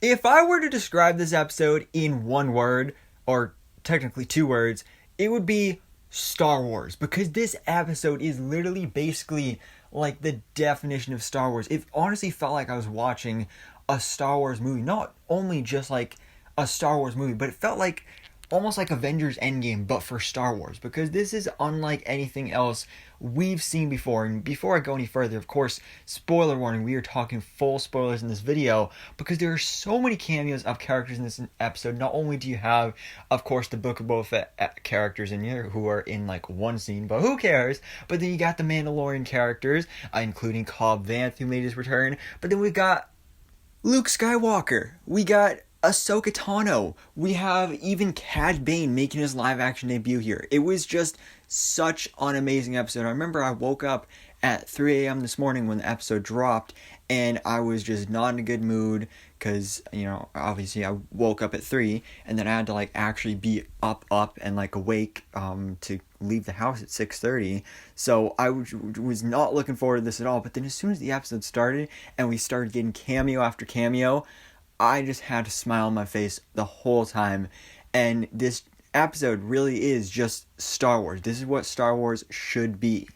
If I were to describe this episode in one word, or technically two words, it would be Star Wars. Because this episode is literally basically like the definition of Star Wars. It honestly felt like I was watching a Star Wars movie. Not only just like a Star Wars movie, but it felt like almost like Avengers Endgame, but for Star Wars, because this is unlike anything else we've seen before. And before I go any further, of course, spoiler warning, we are talking full spoilers in this video, because there are so many cameos of characters in this episode. Not only do you have, of course, the Book of Boba Fett characters in here, who are in like one scene, but who cares? But then you got the Mandalorian characters, including Cobb Vanth, who made his return. But then we got Luke Skywalker. We got Ahsoka Tano. We have even Cad Bane making his live action debut here. It was just such an amazing episode. I remember I woke up at 3 a.m. this morning when the episode dropped, and I was just not in a good mood because, obviously I woke up at 3, and then I had to like actually be up and like awake to leave the house at 6:30. So I was not looking forward to this at all. But then as soon as the episode started and we started getting cameo after cameo, I just had a smile on my face the whole time. And this episode really is just Star Wars. This is what Star Wars should be.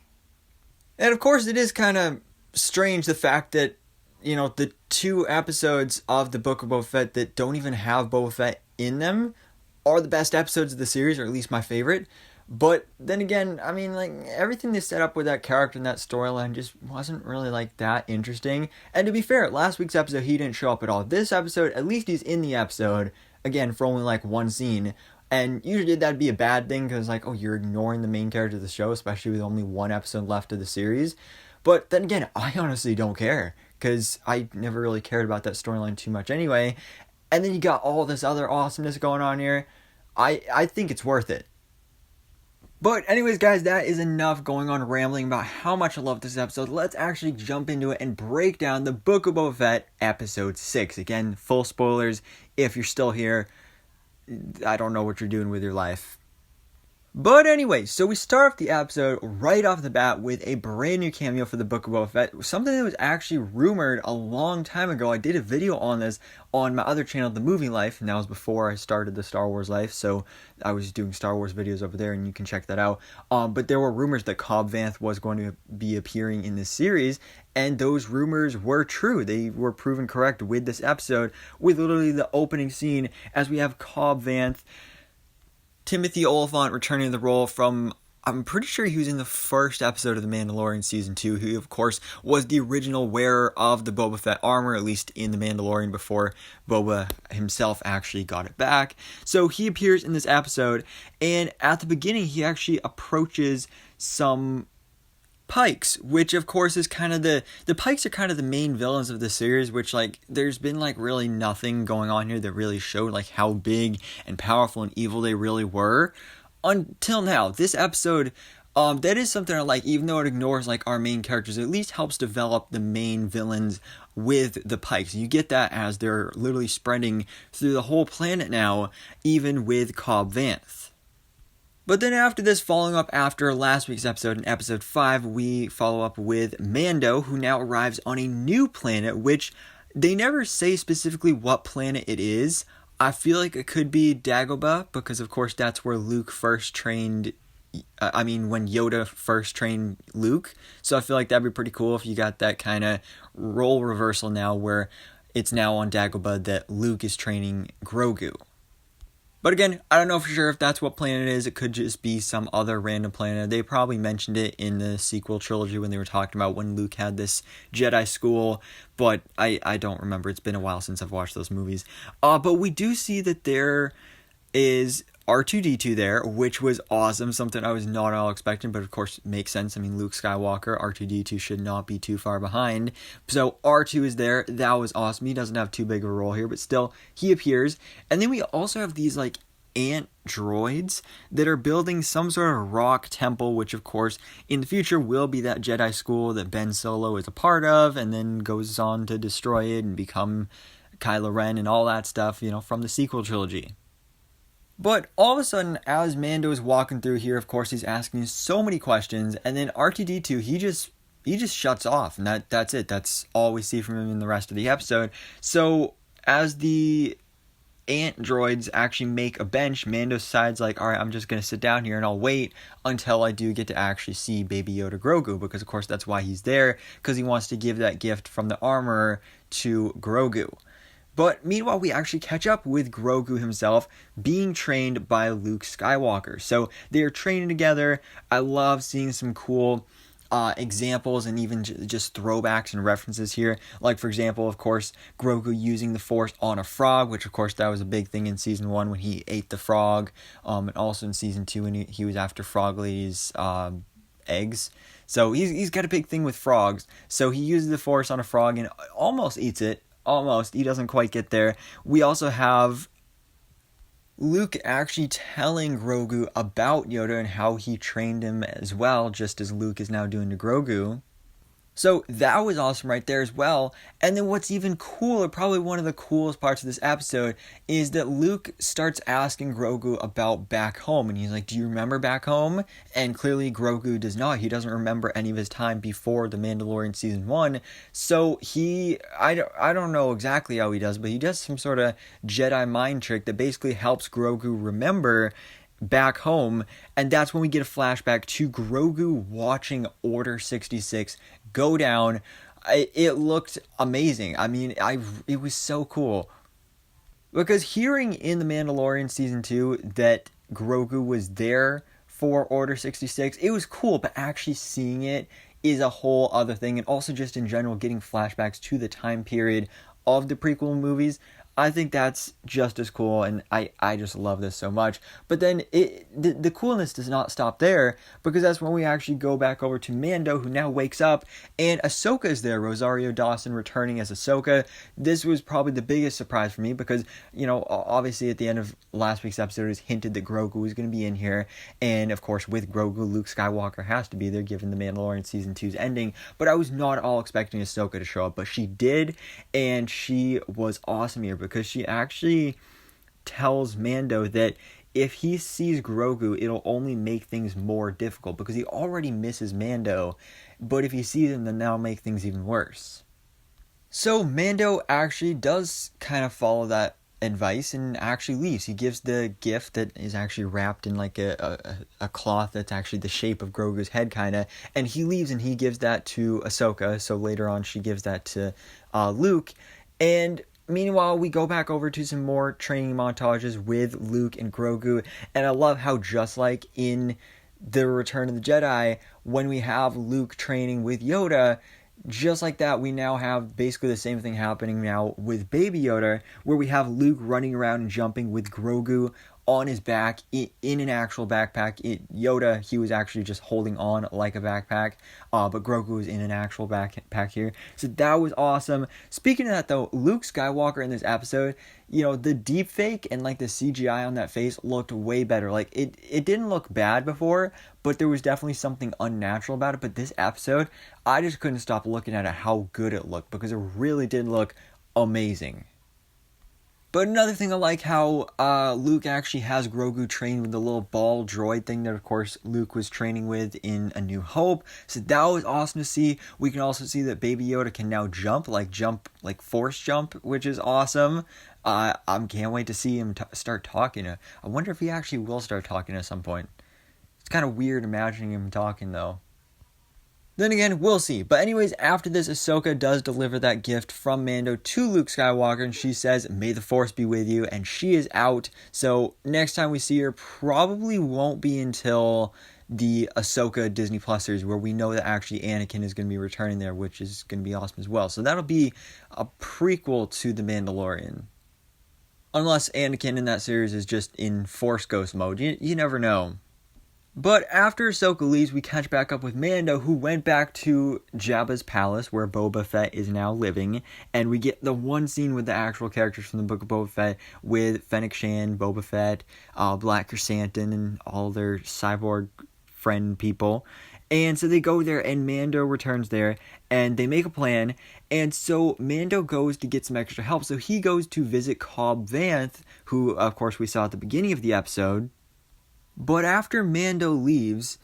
And of course, it is kind of strange the fact that, the two episodes of the Book of Boba Fett that don't even have Boba Fett in them are the best episodes of the series, or at least my favorite. But then again, I mean, like, everything they set up with that character and that storyline just wasn't really, like, that interesting. And to be fair, last week's episode, he didn't show up at all. This episode, at least he's in the episode, again, for only, like, one scene. And usually that'd be a bad thing, because, like, you're ignoring the main character of the show, especially with only one episode left of the series. But then again, I honestly don't care, because I never really cared about that storyline too much anyway. And then you got all this other awesomeness going on here. I think it's worth it. But anyways, guys, that is enough going on rambling about how much I love this episode. Let's actually jump into it and break down the Book of Boba Fett episode 6. Again, full spoilers. If you're still here, I don't know what you're doing with your life. But anyway, so we start off the episode right off the bat with a brand new cameo for the Book of Boba Fett. Something that was actually rumored a long time ago. I did a video on this on my other channel, The Movie Life, and that was before I started the Star Wars Life. So I was doing Star Wars videos over there, and you can check that out. But there were rumors that Cobb Vanth was going to be appearing in this series, and those rumors were true. They were proven correct with this episode, with literally the opening scene as we have Cobb Vanth, Timothy Olyphant returning to the role from, I'm pretty sure he was in the first episode of The Mandalorian Season 2. He, of course, was the original wearer of the Boba Fett armor, at least in The Mandalorian, before Boba himself actually got it back. So he appears in this episode, and at the beginning, he actually approaches some Pikes, which of course is kind of the Pikes are kind of the main villains of the series, which like there's been like really nothing going on here that really showed like how big and powerful and evil they really were until now. This episode, that is something I like, even though it ignores like our main characters, it at least helps develop the main villains with the Pikes. And you get that as they're literally spreading through the whole planet now, even with Cobb Vanth. But then after this, following up after last week's episode, in episode 5, we follow up with Mando, who now arrives on a new planet, which they never say specifically what planet it is. I feel like it could be Dagobah, because of course that's where Luke first trained, when Yoda first trained Luke. So I feel like that'd be pretty cool if you got that kind of role reversal now, where it's now on Dagobah that Luke is training Grogu. But again, I don't know for sure if that's what planet it is. It could just be some other random planet. They probably mentioned it in the sequel trilogy when they were talking about when Luke had this Jedi school. But I don't remember. It's been a while since I've watched those movies. But we do see that there is R2-D2 there, which was awesome. Something I was not at all expecting, but of course makes sense. I mean, Luke Skywalker, R2-D2 should not be too far behind. So R2 is there. That was awesome. He doesn't have too big of a role here, but still, he appears. And then we also have these like ant droids that are building some sort of rock temple, which of course in the future will be that Jedi school that Ben Solo is a part of, and then goes on to destroy it and become Kylo Ren and all that stuff, from the sequel trilogy. But all of a sudden, as Mando is walking through here, of course, he's asking so many questions, and then R2-D2, he just shuts off, and that's it. That's all we see from him in the rest of the episode. So as the ant droids actually make a bench, Mando decides like, all right, I'm just going to sit down here and I'll wait until I do get to actually see Baby Yoda Grogu, because of course that's why he's there, because he wants to give that gift from the armor to Grogu. But meanwhile, we actually catch up with Grogu himself being trained by Luke Skywalker. So they are training together. I love seeing some cool examples and even just throwbacks and references here. Like, for example, of course, Grogu using the Force on a frog, which, of course, that was a big thing in Season 1 when he ate the frog. And also in Season 2 when he was after Frog Lady's eggs. So he's got a big thing with frogs. So he uses the Force on a frog and almost eats it. Almost. He doesn't quite get there. We also have Luke actually telling Grogu about Yoda and how he trained him as well, just as Luke is now doing to Grogu. So that was awesome right there as well. And then what's even cooler, probably one of the coolest parts of this episode, is that Luke starts asking Grogu about back home. And he's like, do you remember back home? And clearly Grogu does not. He doesn't remember any of his time before The Mandalorian Season 1. So I don't know exactly how he does, but he does some sort of Jedi mind trick that basically helps Grogu remember back home, and that's when we get a flashback to Grogu watching Order 66 go down. It looked amazing. I mean, it was so cool. Because hearing in The Mandalorian Season 2 that Grogu was there for Order 66, it was cool, but actually seeing it is a whole other thing. And also just in general, getting flashbacks to the time period of the prequel movies, I think that's just as cool, and I just love this so much. But then the coolness does not stop there, because that's when we actually go back over to Mando, who now wakes up, and Ahsoka is there, Rosario Dawson returning as Ahsoka. This was probably the biggest surprise for me, because, you know, obviously at the end of last week's episode, it was hinted that Grogu was going to be in here, and of course with Grogu, Luke Skywalker has to be there, given The Mandalorian Season 2's ending. But I was not all expecting Ahsoka to show up, but she did, and she was awesome here, because she actually tells Mando that if he sees Grogu, it'll only make things more difficult, because he already misses Mando, but if he sees him, then that'll make things even worse. So Mando actually does kind of follow that advice and actually leaves. He gives the gift that is actually wrapped in like a cloth that's actually the shape of Grogu's head kind of, and he leaves and he gives that to Ahsoka. So later on she gives that to Luke, and meanwhile, we go back over to some more training montages with Luke and Grogu, and I love how just like in The Return of the Jedi, when we have Luke training with Yoda, just like that, we now have basically the same thing happening now with Baby Yoda, where we have Luke running around and jumping with Grogu on his back in an actual backpack. Yoda, he was actually just holding on like a backpack, but Grogu was in an actual backpack here. So that was awesome. Speaking of that though, Luke Skywalker in this episode, you know, the deep fake and like the CGI on that face looked way better. Like it didn't look bad before, but there was definitely something unnatural about it. But this episode, I just couldn't stop looking at it, how good it looked, because it really did look amazing. But another thing I like how Luke actually has Grogu trained with the little ball droid thing that, of course, Luke was training with in A New Hope. So that was awesome to see. We can also see that Baby Yoda can now jump like force jump, which is awesome. I can't wait to see him start talking. I wonder if he actually will start talking at some point. It's kind of weird imagining him talking, though. Then again, we'll see. But anyways, after this, Ahsoka does deliver that gift from Mando to Luke Skywalker, and she says, "May the Force be with you," and she is out. So next time we see her probably won't be until the Ahsoka Disney Plus series, where we know that actually Anakin is going to be returning there, which is going to be awesome as well. So that'll be a prequel to The Mandalorian. Unless Anakin in that series is just in Force Ghost mode. You never know. But after Ahsoka leaves, we catch back up with Mando, who went back to Jabba's palace, where Boba Fett is now living, and we get the one scene with the actual characters from the Book of Boba Fett, with Fennec Shand, Boba Fett, Black Chrysanthemum, and all their cyborg friend people. And so they go there, and Mando returns there, and they make a plan, and so Mando goes to get some extra help. So he goes to visit Cobb Vanth, who, of course, we saw at the beginning of the episode. But after Mando leaves,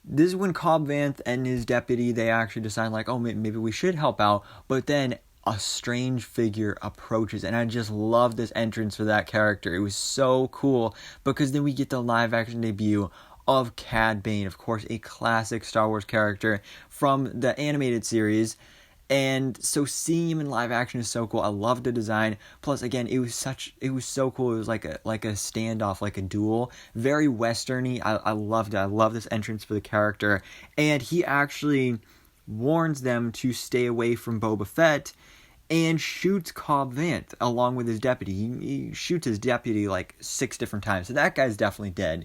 this is when Cobb Vanth and his deputy, they actually decide like, oh, maybe we should help out. But then a strange figure approaches, and I just love this entrance for that character. It was so cool, because then we get the live action debut of Cad Bane, of course, a classic Star Wars character from the animated series. And so seeing him in live action is so cool. I love the design. Plus, again, it was so cool. It was like a standoff, like a duel. Very westerny. I loved it. I love this entrance for the character. And he actually warns them to stay away from Boba Fett and shoots Cobb Vanth along with his deputy. He shoots his deputy like 6 different times. So that guy's definitely dead.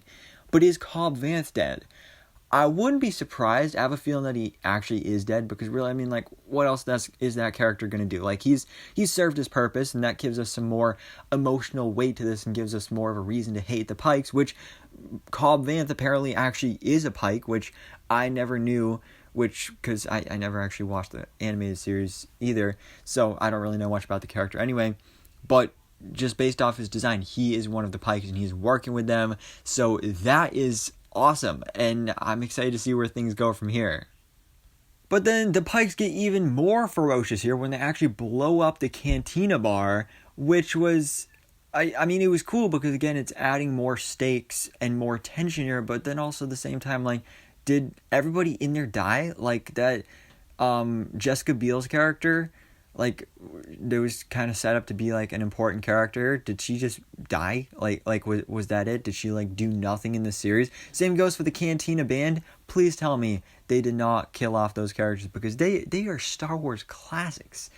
But is Cobb Vanth dead? I wouldn't be surprised. I have a feeling that he actually is dead, because really, I mean, like, what else is that character going to do? Like, he's served his purpose, and that gives us some more emotional weight to this and gives us more of a reason to hate the Pikes, which Cobb Vanth apparently actually is a Pike, which I never knew, because I never actually watched the animated series either, so I don't really know much about the character anyway, but just based off his design, he is one of the Pikes, and he's working with them, so that is awesome, and I'm excited to see where things go from here. But then the Pikes get even more ferocious here when they actually blow up the Cantina bar, which was, I mean, it was cool because, again, it's adding more stakes and more tension here, but then also at the same time, like, did everybody in there die? Like, that Jessica Biel's character, like, there was kind of set up to be, like, an important character. Did she just die? Like was that it? Did she, like, do nothing in the series? Same goes for the Cantina band. Please tell me they did not kill off those characters, because they are Star Wars classics.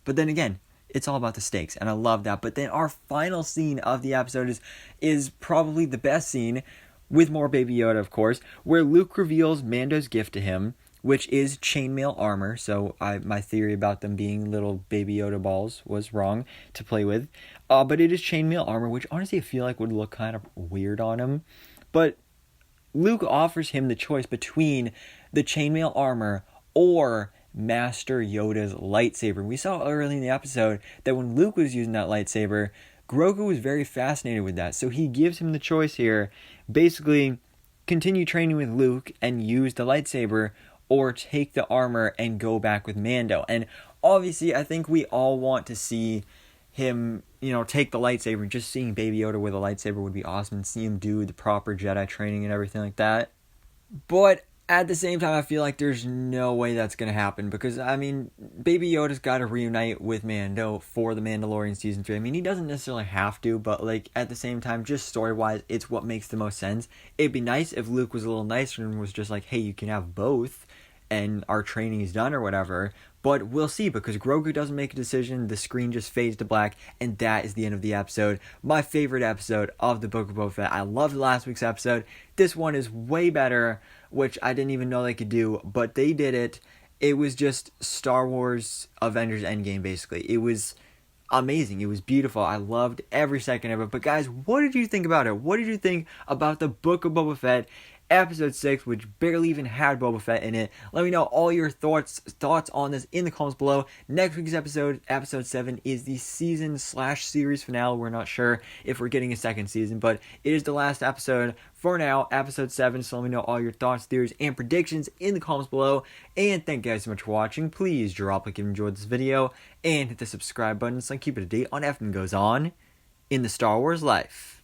But then again, it's all about the stakes, and I love that. But then our final scene of the episode is probably the best scene, with more Baby Yoda, of course, where Luke reveals Mando's gift to him, which is chainmail armor. So my theory about them being little Baby Yoda balls was wrong to play with. But it is chainmail armor, which honestly I feel like would look kind of weird on him. But Luke offers him the choice between the chainmail armor or Master Yoda's lightsaber. We saw early in the episode that when Luke was using that lightsaber, Grogu was very fascinated with that. So he gives him the choice here. Basically, continue training with Luke and use the lightsaber, or take the armor and go back with Mando. And obviously, I think we all want to see him, take the lightsaber. Just seeing Baby Yoda with a lightsaber would be awesome, and see him do the proper Jedi training and everything like that. But at the same time, I feel like there's no way that's going to happen, because, I mean, Baby Yoda's got to reunite with Mando for The Mandalorian Season 3. I mean, he doesn't necessarily have to, but, like, at the same time, just story-wise, it's what makes the most sense. It'd be nice if Luke was a little nicer and was just like, hey, you can have both, and our training is done or whatever. But we'll see, because Grogu doesn't make a decision, the screen just fades to black, and that is the end of the episode. My favorite episode of the Book of Boba Fett. I loved last week's episode. This one is way better, which I didn't even know they could do, but they did it. It was just Star Wars Avengers Endgame, basically. It was amazing. It was beautiful. I loved every second of it. But guys, what did you think about it? What did you think about the Book of Boba Fett? Episode 6, which barely even had Boba Fett in it. Let me know all your thoughts on this in the comments below. Next week's episode 7, is the season/series finale. We're not sure if we're getting a second season, but it is the last episode for now, episode 7. So let me know all your thoughts, theories, and predictions in the comments below. And thank you guys so much for watching. Please drop a like if you enjoyed this video, and hit the subscribe button so I can keep it up to date on everything goes on in the Star Wars life.